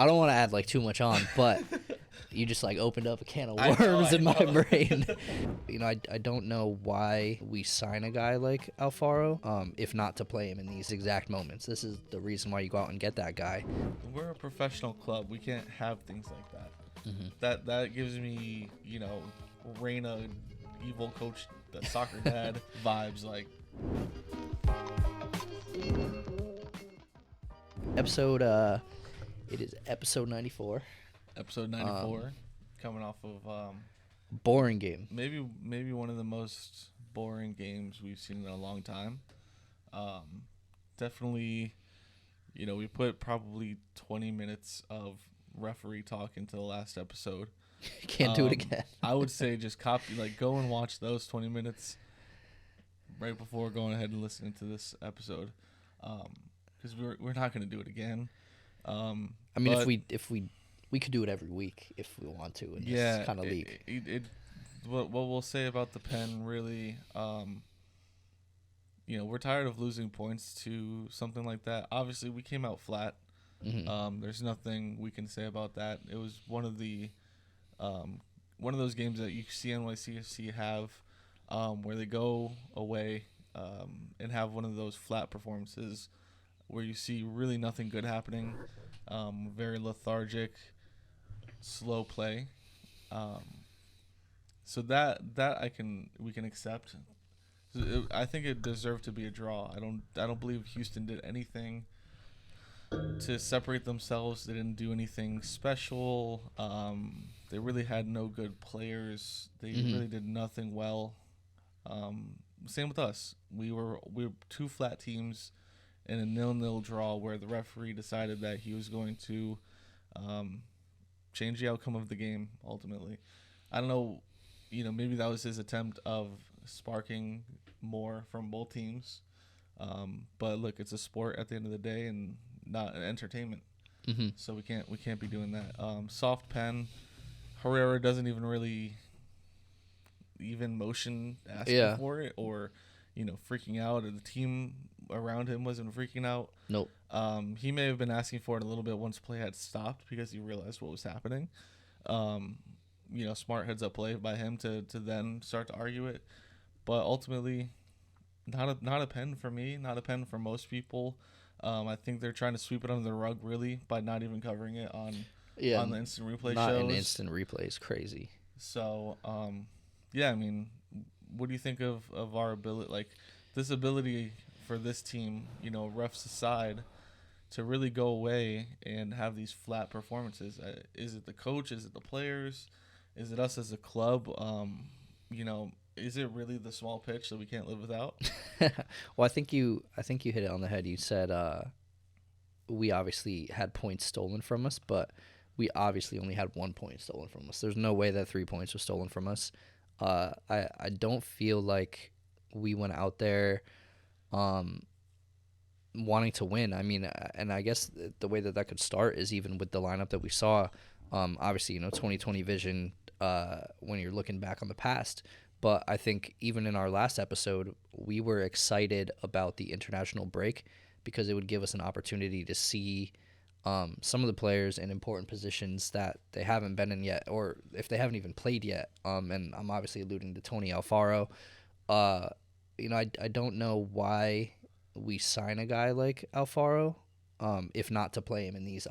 I don't want to add like too much on, but you just like opened up a can of I worms in my know. brain. I don't know why we sign a guy like Alfaro, if not to play him in these exact moments. This is the reason why you go out and get that guy. We're a professional club. We can't have things like that. Mm-hmm. That gives me, Reina, evil coach, the soccer dad vibes. Like, It is episode 94. episode 94, coming off of Boring game. maybe one of the most boring games we've seen in a long time. Definitely, we put probably 20 minutes of referee talk into the last episode. Can't do it again. I would say just go and watch those 20 minutes right before going ahead and listening to this episode, because we're not going to do it again. I mean, if we could do it every week if we want to in this kind of league. What we'll say about the pen really, we're tired of losing points to something like that. Obviously, we came out flat. Mm-hmm. There's nothing we can say about that. It was one of those games that you see NYCFC have, where they go away and have one of those flat performances where you see really nothing good happening, very lethargic, slow play. So that we can accept. I think it deserved to be a draw. I don't believe Houston did anything to separate themselves. They didn't do anything special. They really had no good players. They really did nothing well. Same with us. We were two flat teams in a 0-0 draw where the referee decided that he was going to change the outcome of the game ultimately. I don't know, maybe that was his attempt of sparking more from both teams. But look, it's a sport at the end of the day and not an entertainment. Mm-hmm. So we can't be doing that. Soft pen. Herrera doesn't even really motion asking for it or freaking out, or the team around him wasn't freaking out. Nope. He may have been asking for it a little bit once play had stopped because he realized what was happening. Smart heads up play by him to then start to argue it, but ultimately not a pen for me, not a pen for most people. I think they're trying to sweep it under the rug really by not even covering it on the instant replay not shows. An instant replay is crazy. So I mean, what do you think of our ability, like this ability for this team, refs aside, to really go away and have these flat performances? Is it the coach? Is it the players? Is it us as a club? Is it really the small pitch that we can't live without? Well, I think you hit it on the head. You said we obviously had points stolen from us, but we obviously only had 1 point stolen from us. There's no way that 3 points was stolen from us. I don't feel like we went out there wanting to win. I mean, and I guess the way that could start is even with the lineup that we saw. Obviously, 2020 vision when you're looking back on the past. But I think even in our last episode, we were excited about the international break because it would give us an opportunity to see some of the players in important positions that they haven't been in yet, or if they haven't even played yet. And I'm obviously alluding to Tony Alfaro. I don't know why we sign a guy like Alfaro, if not to play him in these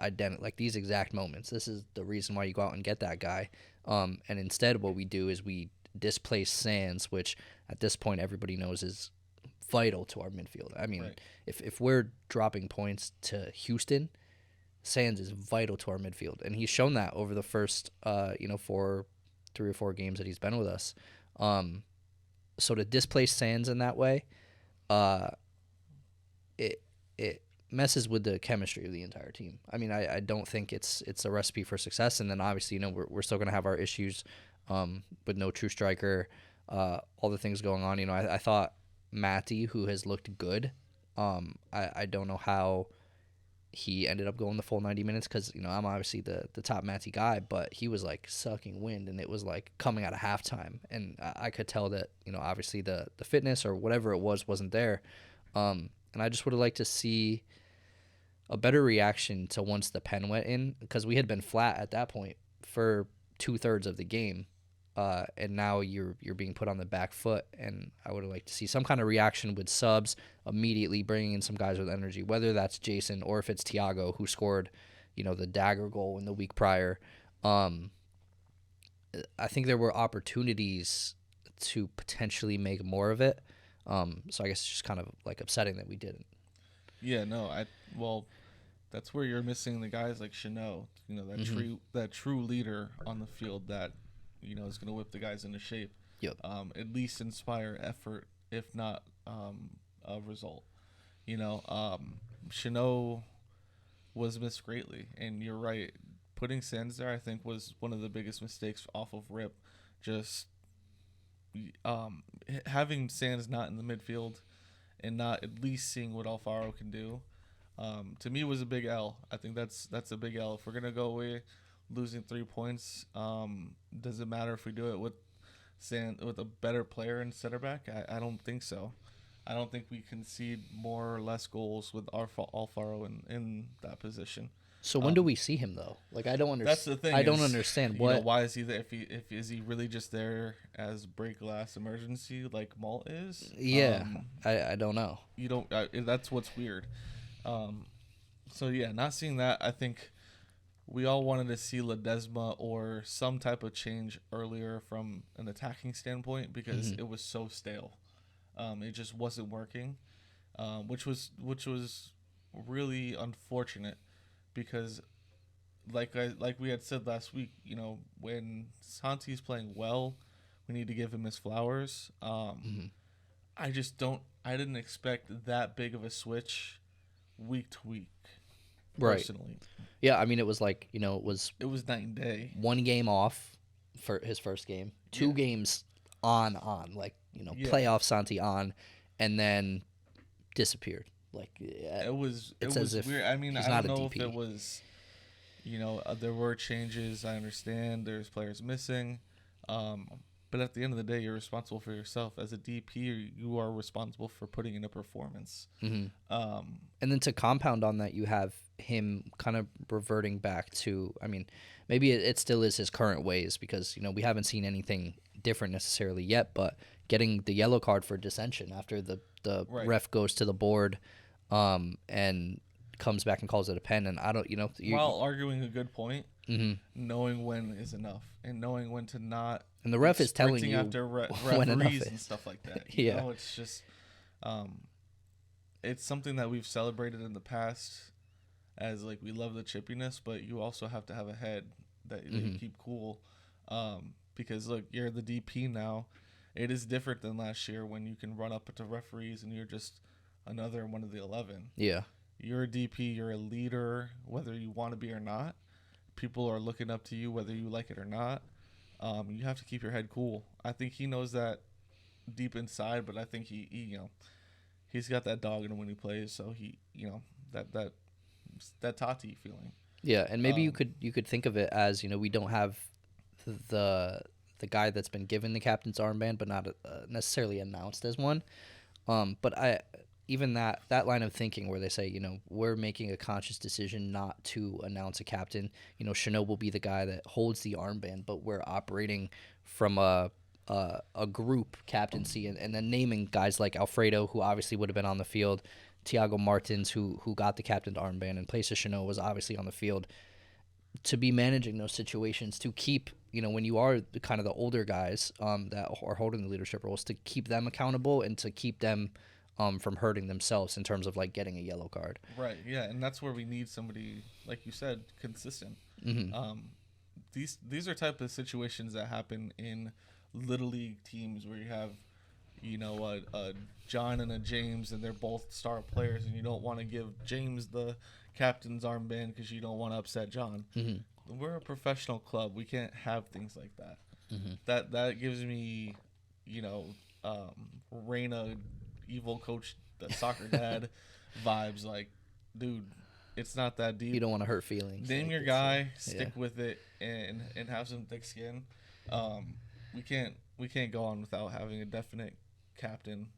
these exact moments. This is the reason why you go out and get that guy. And instead, what we do is we displace Sands, which at this point everybody knows is vital to our midfield. I mean, right. if we're dropping points to Houston, Sands is vital to our midfield, and he's shown that over the first 3 or 4 games that he's been with us. So to displace Sands in that way, it messes with the chemistry of the entire team. I mean, I don't think it's a recipe for success. And then obviously, we're still going to have our issues with no true striker, all the things going on. I thought Matty, who has looked good, I don't know how he ended up going the full 90 minutes because, I'm obviously the top Matty guy, but he was like sucking wind, and it was like coming out of halftime. And I could tell that, obviously the fitness or whatever it wasn't there. And I just would have liked to see a better reaction to once the pen went in, because we had been flat at that point for 2/3 of the game, and now you're being put on the back foot. And I would like to see some kind of reaction with subs immediately, bringing in some guys with energy, whether that's Jason or if it's Thiago, who scored, the dagger goal in the week prior. I think there were opportunities to potentially make more of it. So I guess it's just kind of like upsetting that we didn't. Yeah, no, well, that's where you're missing the guys like Chanel, that true leader on the field that, is going to whip the guys into shape. Yep. At least inspire effort, if not a result. Chanel was missed greatly, and you're right. Putting Sands there, I think, was one of the biggest mistakes off of rip. Just having Sands not in the midfield and not at least seeing what Alfaro can do, to me was a big L. I think that's a big L. If we're gonna go away losing 3 points, does it matter if we do it with a better player in center back? I don't think so. I don't think we concede more or less goals with Alfaro in that position. So when do we see him though? Like I don't understand. That's the thing. I don't understand what. Why is he there? If is he really just there as break glass emergency like Malt is? Yeah, I don't know. You don't. That's what's weird. So yeah, not seeing that. I think we all wanted to see Ledesma or some type of change earlier from an attacking standpoint because it was so stale. It just wasn't working, which was really unfortunate. Because, like we had said last week, when Santi's playing well, we need to give him his flowers. I didn't expect that big of a switch week to week. Personally, right? Yeah, I mean, it was like it was night and day. 1 game off for his first game, 2 games on playoff Santi on, and then disappeared. Like it was as if weird. I mean, I don't know if DP. it was, there were changes. I understand there's players missing, but at the end of the day, you're responsible for yourself as a DP. You are responsible for putting in a performance. And then to compound on that, you have him kind of reverting back to. I mean, maybe it still is his current ways because we haven't seen anything different necessarily yet, but getting the yellow card for dissension after the right. ref goes to the board and comes back and calls it a pen, and I don't while arguing a good point, knowing when is enough and knowing when to not, and the ref is telling you after when enough referees is. and stuff like that. It's just it's something that we've celebrated in the past as like we love the chippiness, but you also have to have a head that you keep cool, because look, you're the DP now. It is different than last year when you can run up to referees and you're just another one of the 11. Yeah. You're a DP, you're a leader, whether you want to be or not. People are looking up to you, whether you like it or not. You have to keep your head cool. I think he knows that deep inside, but I think he's got that dog in him when he plays. So that Tati feeling. Yeah, and maybe you could think of it as we don't have the guy that's been given the captain's armband, but not necessarily announced as one. But even that line of thinking where they say, we're making a conscious decision not to announce a captain. Chanel will be the guy that holds the armband, but we're operating from a group captaincy and then naming guys like Alfredo, who obviously would have been on the field, Thiago Martins, who got the captain's armband in place of Chanel, was obviously on the field. To be managing those situations, to keep, when you are the kind of the older guys that are holding the leadership roles, to keep them accountable and to keep them from hurting themselves in terms of like getting a yellow card. Right. Yeah, and that's where we need somebody, like you said, consistent. These are type of situations that happen in little league teams where you have, a John and a James, and they're both star players, and you don't want to give James the captain's armband because you don't want to upset John. We're a professional club. We can't have things like that. That gives me, Reina, evil coach, the soccer dad vibes. Like, dude, it's not that deep. You don't want to hurt feelings. Name like your guy, stick with it, and have some thick skin. We can't go on without having a definite captain.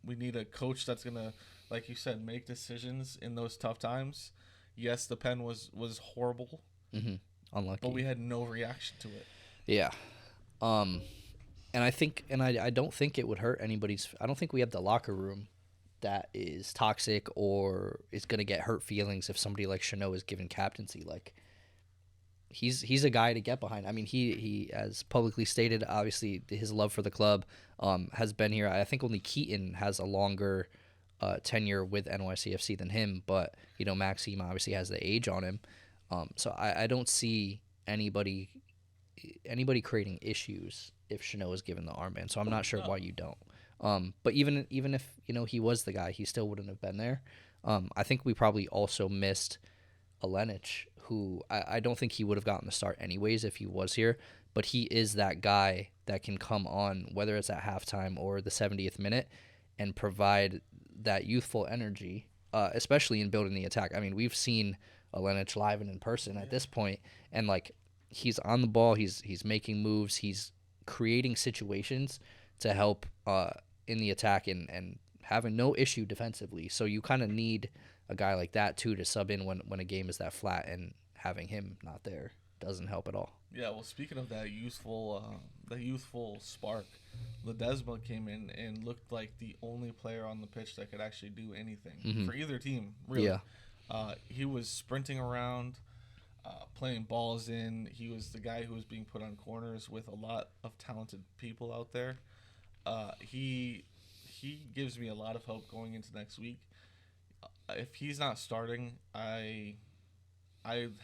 We need a coach that's gonna, like you said, make decisions in those tough times. Yes, the pen was horrible, Unlucky. but we had no reaction to it. Yeah. Um, and I don't think it would hurt anybody's. I don't think we have the locker room that is toxic or is gonna get hurt feelings if somebody like Chanot is given captaincy. Like he's a guy to get behind. I mean, he has publicly stated, obviously, his love for the club has been here. I think only Keaton has a longer tenure with NYCFC than him, but Maxime obviously has the age on him. So I don't see anybody creating issues if Chanot is given the armband. So I'm not sure why you don't. But even if he was the guy, he still wouldn't have been there. I think we probably also missed Alenich, who I don't think he would have gotten the start anyways if he was here, but he is that guy that can come on, whether it's at halftime or the 70th minute, and provide that youthful energy, especially in building the attack. I mean, we've seen Alenich live and in person at this point, and like he's on the ball, he's making moves, he's creating situations to help in the attack and having no issue defensively. So you kind of need a guy like that too to sub in when a game is that flat, and having him not there doesn't help at all. Yeah, well, speaking of that youthful spark, Ledesma came in and looked like the only player on the pitch that could actually do anything for either team, really. Yeah. He was sprinting around, playing balls in. He was the guy who was being put on corners with a lot of talented people out there. He gives me a lot of hope going into next week. If he's not starting, I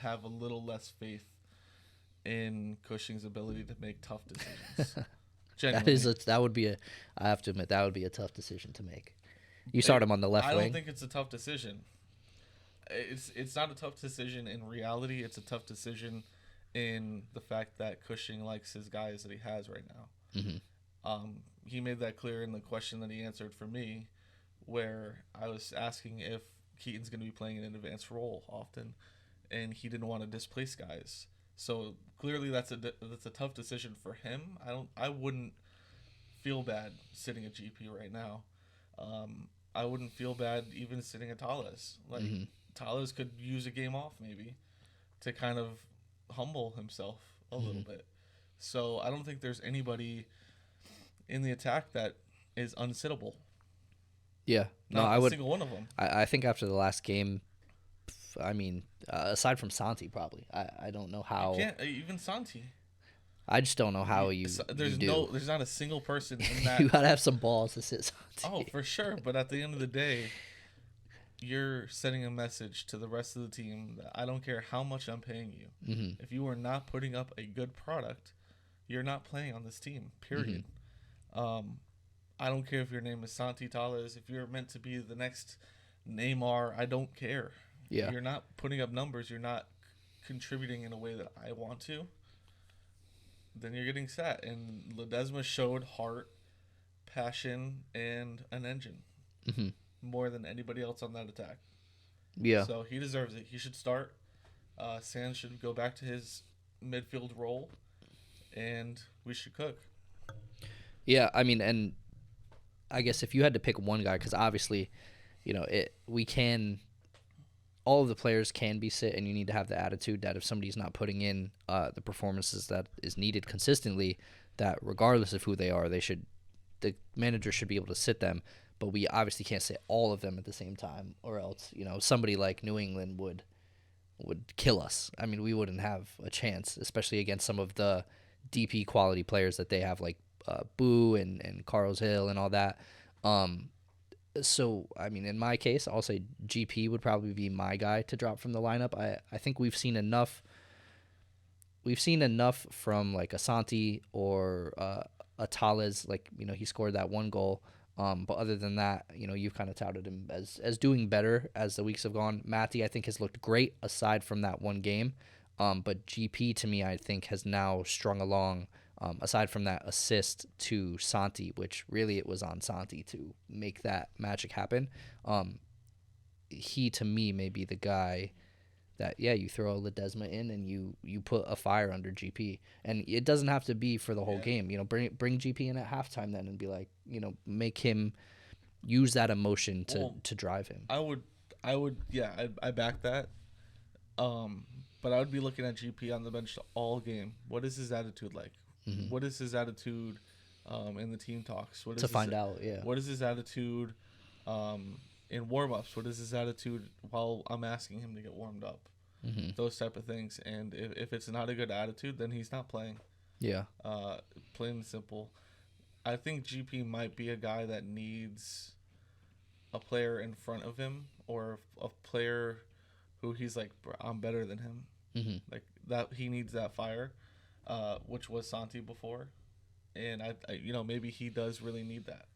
have a little less faith in Cushing's ability to make tough decisions. Genuinely. That would be I have to admit, that would be a tough decision to make. You start him on the left wing. I don't think it's a tough decision. It's not a tough decision in reality. It's a tough decision in the fact that Cushing likes his guys that he has right now. He made that clear in the question that he answered for me, where I was asking if Keaton's going to be playing in an advanced role often, and he didn't want to displace guys. So clearly that's a tough decision for him. I wouldn't feel bad sitting at GP right now. I wouldn't feel bad even sitting at Tales. Like Tales could use a game off maybe to kind of humble himself a little bit. So I don't think there's anybody in the attack that is unsittable. Yeah, Not a single one of them. I think after the last game, I mean, aside from Santi, probably. I don't know how. You can't even Santi. I just don't know how There's not a single person in that. You gotta have some balls to sit Santi. Oh, for sure. But at the end of the day, you're sending a message to the rest of the team that I don't care how much I'm paying you. If you are not putting up a good product, you're not playing on this team. Period. I don't care if your name is Santi Tales. If you're meant to be the next Neymar, I don't care. Yeah. You're not putting up numbers. You're not contributing in a way that I want to. Then you're getting set. And Ledesma showed heart, passion, and an engine more than anybody else on that attack. Yeah. So he deserves it. He should start. Sands should go back to his midfield role, and we should cook. Yeah, I mean, and I guess if you had to pick one guy, because obviously, all of the players can be sit, and you need to have the attitude that if somebody's not putting in the performances that is needed consistently, that regardless of who they are, the manager should be able to sit them. But we obviously can't sit all of them at the same time, or else somebody like New England would kill us. I mean, we wouldn't have a chance, especially against some of the DP quality players that they have, like Boo and Carl's Hill and all that. So, I mean, in my case, I'll say GP would probably be my guy to drop from the lineup. I think we've seen enough from like Asante or a Tales, like, he scored that one goal. But other than that, you've kind of touted him as doing better as the weeks have gone. Matty, I think, has looked great aside from that one game. But GP, to me, I think, has now strung along, aside from that assist to Santi, which really it was on Santi to make that magic happen. He, to me, may be the guy that, you throw Ledesma in and you put a fire under GP. And it doesn't have to be for the whole game. Bring GP in at halftime then and be like, make him use that emotion to drive him. I back that. But I would be looking at GP on the bench all game. What is his attitude like? Mm-hmm. What is his attitude in the team talks? What is To find out, yeah. What is his attitude in warm-ups? What is his attitude while I'm asking him to get warmed up? Mm-hmm. Those type of things. And if it's not a good attitude, then he's not playing. Yeah. Plain and simple. I think GP might be a guy that needs a player in front of him or a player who he's like, I'm better than him. Mm-hmm. Like that, he needs that fire, which was Santi before, and I maybe he does really need that.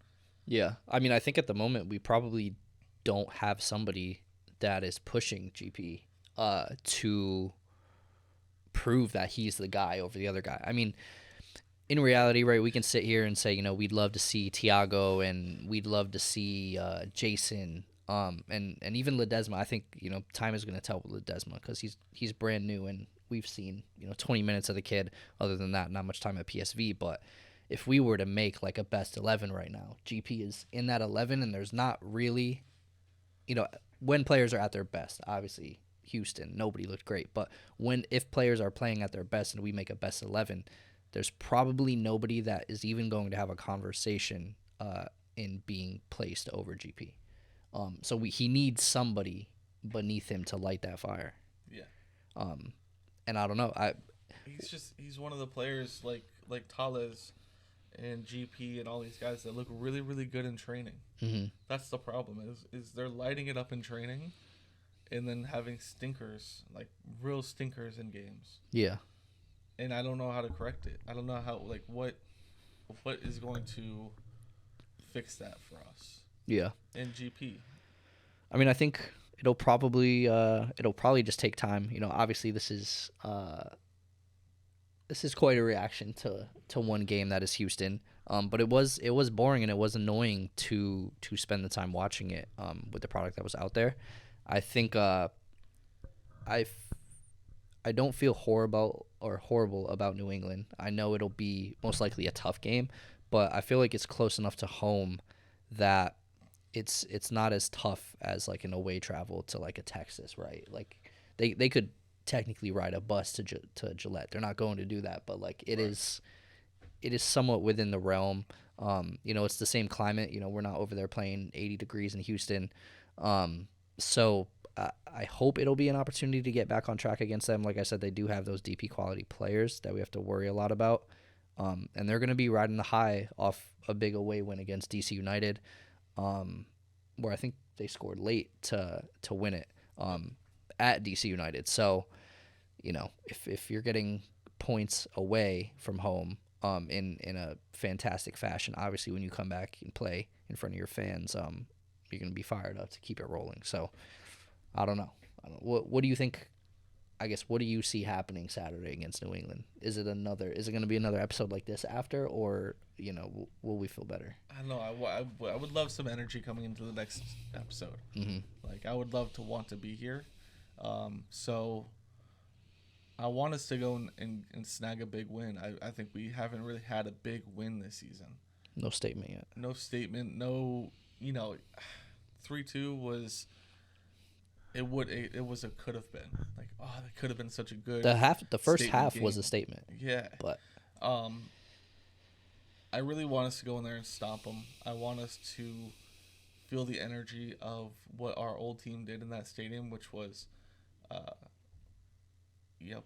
Yeah, I mean, I think at the moment we probably don't have somebody that is pushing GP to prove that he's the guy over the other guy. I mean, in reality, right, we can sit here and say, we'd love to see Thiago and we'd love to see Jason. And even Ledesma. I think time is going to tell with Ledesma because he's brand new and we've seen 20 minutes of the kid. Other than that, not much time at PSV. But if we were to make like a best 11 right now, GP is in that 11, and there's not really, when players are at their best. Obviously, Houston, nobody looked great, but if players are playing at their best and we make a best 11, there's probably nobody that is even going to have a conversation in being placed over GP. So he needs somebody beneath him to light that fire. Yeah. And I don't know. He's one of the players like Tales and GP and all these guys that look really, really good in training. Mm-hmm. That's the problem is they're lighting it up in training and then having stinkers, like real stinkers in games. Yeah. And I don't know how to correct it. I don't know how, like, what is going to fix that for us. Yeah. And GP. I mean, I think it'll probably just take time. Obviously this is quite a reaction to one game that is Houston. But it was boring and it was annoying to spend the time watching it with the product that was out there. I think I don't feel horrible about New England. I know it'll be most likely a tough game, but I feel like it's close enough to home that it's not as tough as like an away travel to like a Texas, right? Like they could technically ride a bus to Gillette. They're not going to do that, but like it is somewhat within the realm. It's the same climate. We're not over there playing 80 degrees in Houston. So I hope it'll be an opportunity to get back on track against them. Like I said, they do have those DP quality players that we have to worry a lot about. And they're going to be riding the high off a big away win against DC United, where I think they scored late to win it at DC United. So, if you're getting points away from home in a fantastic fashion, obviously when you come back and play in front of your fans, you're going to be fired up to keep it rolling. So, I don't know. What do you think? I guess what do you see happening Saturday against New England? Is it going to be another episode like this after, or will we feel better? I don't know. I would love some energy coming into the next episode. Mm-hmm. Like I would love to want to be here. So I want us to go and snag a big win. I think we haven't really had a big win this season. No statement yet. No statement. No. 3-2 was. It was a could have been like that could have been such a good. The first half game. was a statement. Yeah, but I really want us to go in there and stomp them. I want us to feel the energy of what our old team did in that stadium, which was,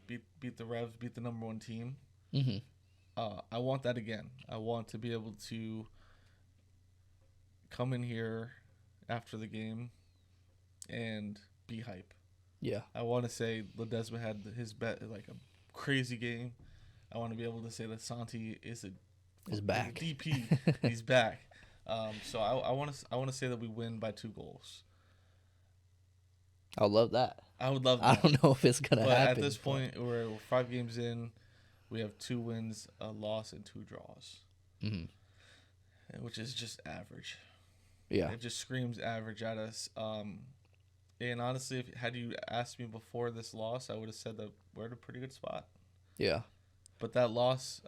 beat the Revs, beat the number one team. Mm-hmm. I want that again. I want to be able to come in here after the game and be hype. Yeah. I want to say Ledesma had his like a crazy game. I want to be able to say that Santi is back. DP. He's back. So I want to say that we win by 2 goals. I would love that. I would love that. I don't know if it's gonna happen. At this point, we're 5 games in. We have 2 wins, a loss, and 2 draws. Mm-hmm. Which is just average. Yeah. It just screams average at us. And honestly, had you asked me before this loss, I would have said that we're in a pretty good spot. Yeah. But that loss,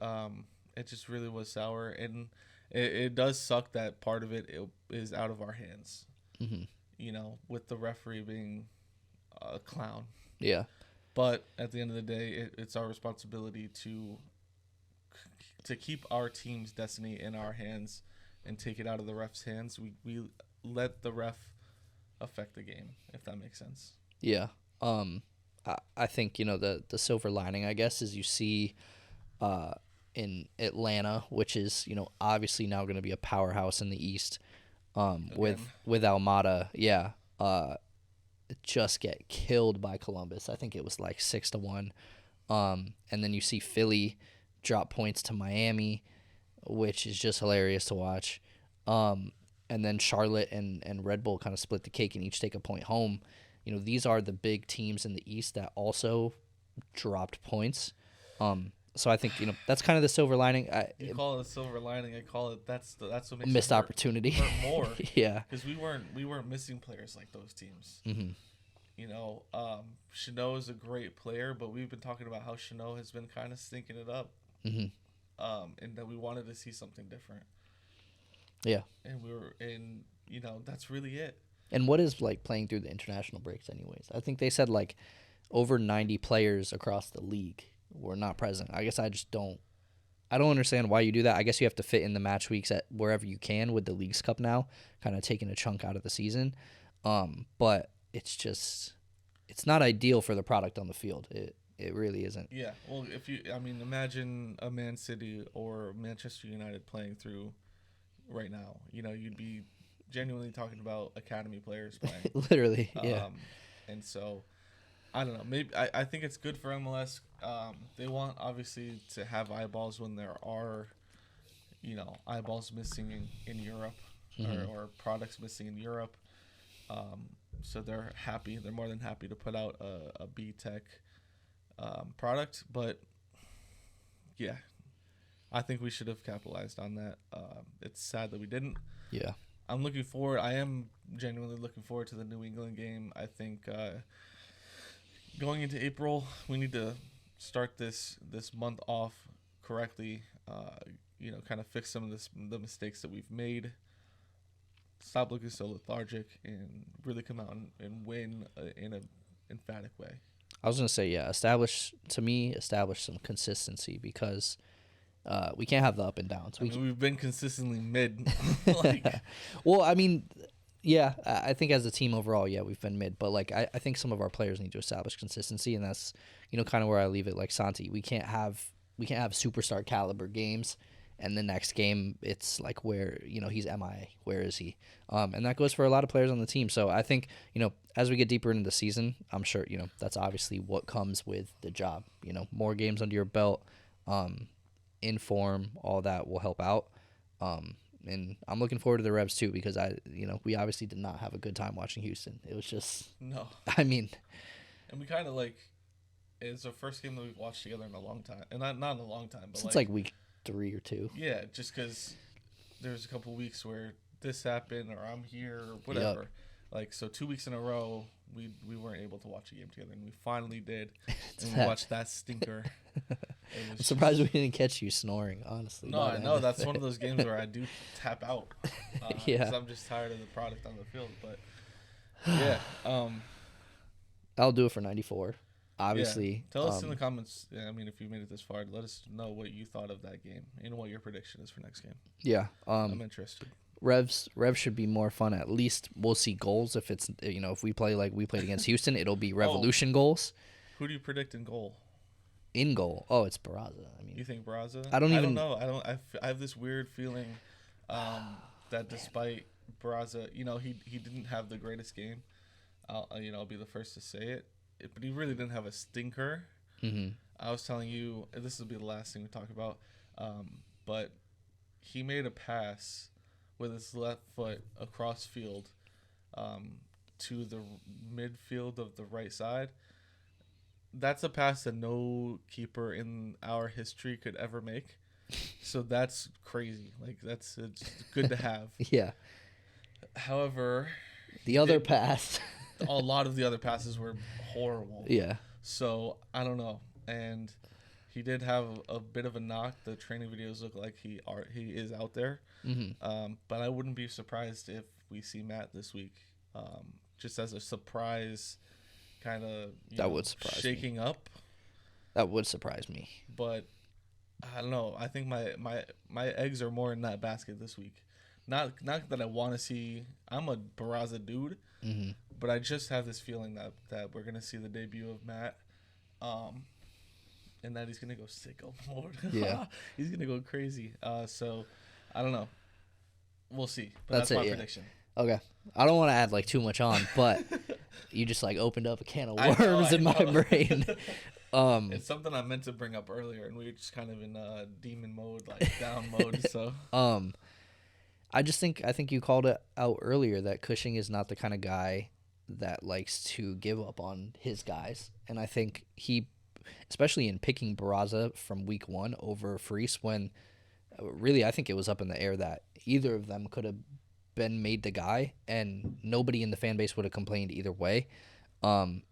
it just really was sour. And it does suck that part of it is out of our hands. Mm-hmm. With the referee being a clown. Yeah. But at the end of the day, it's our responsibility to keep our team's destiny in our hands and take it out of the ref's hands. We let the ref affect the game, if that makes sense. Yeah. I think, the silver lining, I guess, is you see in Atlanta, which is, obviously now going to be a powerhouse in the East, with Almada, just get killed by Columbus. I think it was like 6-1. And then you see Philly drop points to Miami, which is just hilarious to watch. And then Charlotte and Red Bull kind of split the cake and each take a point home. These are the big teams in the East that also dropped points. So I think, that's kind of the silver lining. You call it a silver lining. I call it that's what makes missed opportunity. Hurt more. Yeah, because we weren't missing players like those teams. Mm-hmm. Chanot is a great player, but we've been talking about how Chanot has been kind of stinking it up. Mm-hmm. And that we wanted to see something different. Yeah, and that's really it. And what is like playing through the international breaks anyways? I think they said like over 90 players across the league were not present. I guess I don't understand why you do that. I guess you have to fit in the match weeks at wherever you can with the Leagues Cup now, kind of taking a chunk out of the season. But it's not ideal for the product on the field. It really isn't. Yeah. Well, imagine a Man City or Manchester United playing through right now. You'd be genuinely talking about academy players playing. Literally, yeah. And so, I don't know. Maybe I think it's good for MLS. They want obviously to have eyeballs when there are, eyeballs missing in Europe, Mm-hmm. or products missing in Europe. So they're happy. They're more than happy to put out a B Tech product. But yeah, I think we should have capitalized on that. It's sad that we didn't. Yeah. I'm looking forward. I am genuinely looking forward to the New England game. I think going into April, we need to start this month off correctly. Kind of fix some of the mistakes that we've made. Stop looking so lethargic and really come out and win in an emphatic way. I was gonna say, yeah, establish some consistency, because we can't have the up and downs. We've been consistently mid. Well, yeah, I think as a team overall, yeah, we've been mid. But like, I think some of our players need to establish consistency, and that's kind of where I leave it. Like Santi, we can't have superstar caliber games, and the next game it's like, where he's MIA. Where is he? And that goes for a lot of players on the team. So I think as we get deeper into the season, I'm sure that's obviously what comes with the job. More games under your belt. In form, all that will help out. And I'm looking forward to the Revs too, because we obviously did not have a good time watching Houston. It was just no. And we kind of it's the first game that we've watched together in a long time, and not in a long time, but since like week 3 or 2. Yeah, just because there's a couple of weeks where this happened or I'm here or whatever. Yep. So 2 weeks in a row, we weren't able to watch a game together, and we finally did, and we watched that stinker. I'm surprised we didn't catch you snoring, honestly. No, I know. That's one of those games where I do tap out. Yeah. Because I'm just tired of the product on the field. But, yeah. I'll do it for 94. Obviously. Yeah. Tell us in the comments, if you made it this far, let us know what you thought of that game and what your prediction is for next game. Yeah. I'm interested. Revs should be more fun. At least we'll see goals. If it's, if we play like we played against Houston, it'll be revolution goals. Who do you predict in goal? In goal? Oh, it's Barraza. You think Barraza? I don't know. I have this weird feeling that despite Barraza, he didn't have the greatest game. I'll be the first to say it, but he really didn't have a stinker. Mm-hmm. I was telling you, this will be the last thing we talk about, but he made a pass with his left foot across field to the midfield of the right side. That's a pass that no keeper in our history could ever make. So that's crazy. It's good to have. Yeah. However, the other pass. A lot of the other passes were horrible. Yeah. So I don't know. And he did have a bit of a knock. The training videos look like he is out there. Mm-hmm. But I wouldn't be surprised if we see Matt this week, just as a surprise kind of That would surprise me. shaking up. That would surprise me. But I don't know. I think my eggs are more in that basket this week. Not that I want to see. I'm a Barraza dude, but I just have this feeling that we're gonna see the debut of Matt, and that he's gonna go sicko mode. Yeah, he's gonna go crazy. So I don't know. We'll see. But that's my prediction. Okay, I don't want to add like too much on, but you just like opened up a can of worms I in my brain. It's something I meant to bring up earlier, and we were just kind of in demon mode, like down mode. So I think you called it out earlier that Cushing is not the kind of guy that likes to give up on his guys, and I think he, especially in picking Barraza from week 1 over Freese, when really I think it was up in the air that either of them could have been made the guy, and nobody in the fan base would have complained either way,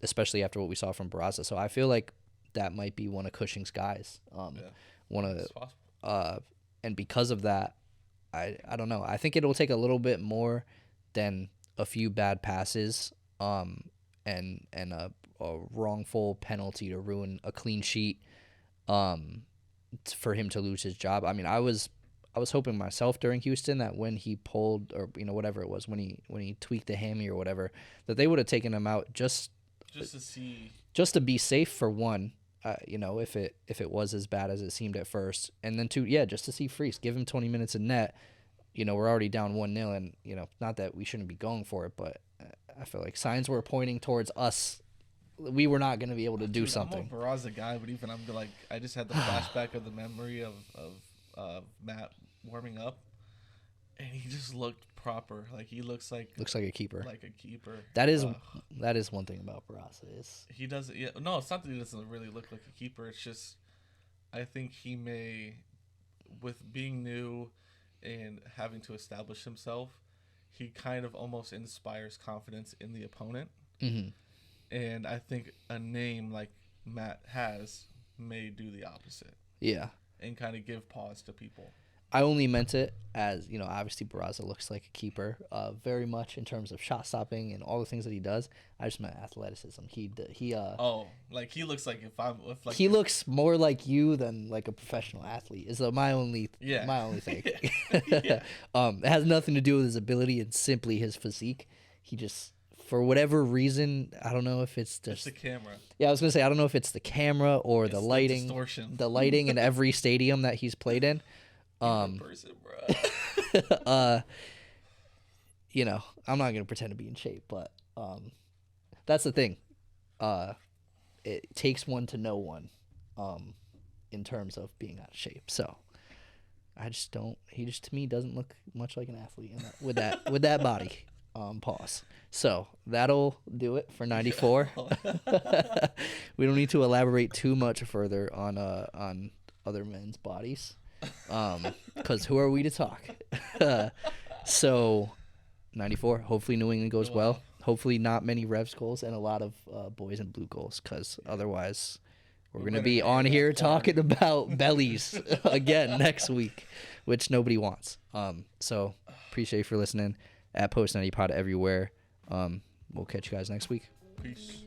especially after what we saw from Barraza. So I feel like that might be one of Cushing's guys. And because of that, I don't know. I think it'll take a little bit more than a few bad passes, and a wrongful penalty to ruin a clean sheet, for him to lose his job. I mean, I was hoping myself during Houston that when he pulled, or whatever it was, when he tweaked the hammy or whatever, that they would have taken him out just to see, just to be safe for one. If it was as bad as it seemed at first, and then 2, just to see Freese, give him 20 minutes in net. We're already down 1-0, and not that we shouldn't be going for it, but I feel like signs were pointing towards us. We were not going to be able to do something. I'm a Barraza guy, but even I'm like, I just had the flashback of the memory of Matt warming up, and he just looked proper. Like he looks like a keeper. Like a keeper. That is one thing about Barraza is he doesn't. Yeah, no, it's not that he doesn't really look like a keeper. It's just I think he may, with being new and having to establish himself, he kind of almost inspires confidence in the opponent. Mm-hmm. And I think a name like Matt has may do the opposite. Yeah. And kind of give pause to people. I only meant it as, obviously Barraza looks like a keeper, very much in terms of shot stopping and all the things that he does. I just meant athleticism. He he looks like he looks more like you than like a professional athlete. Is my only thing. It has nothing to do with his ability and simply his physique. He just, for whatever reason, I don't know if it's just the camera. Yeah, I was gonna say I don't know if it's the camera or the lighting, the lighting in every stadium that he's played in. Person, bro. I'm not gonna pretend to be in shape, but that's the thing. It takes one to know one, in terms of being out of shape. So I just don't. He just to me doesn't look much like an athlete with that body. Pause. So that'll do it for 94. We don't need to elaborate too much further on other men's bodies. Because who are we to talk? So 94, hopefully New England goes well. Hopefully not many Revs goals and a lot of boys in blue goals, because otherwise we're going to be on here talking about bellies again next week, which nobody wants. So appreciate you for listening at Post 90 Pod everywhere. We'll catch you guys next week. Peace.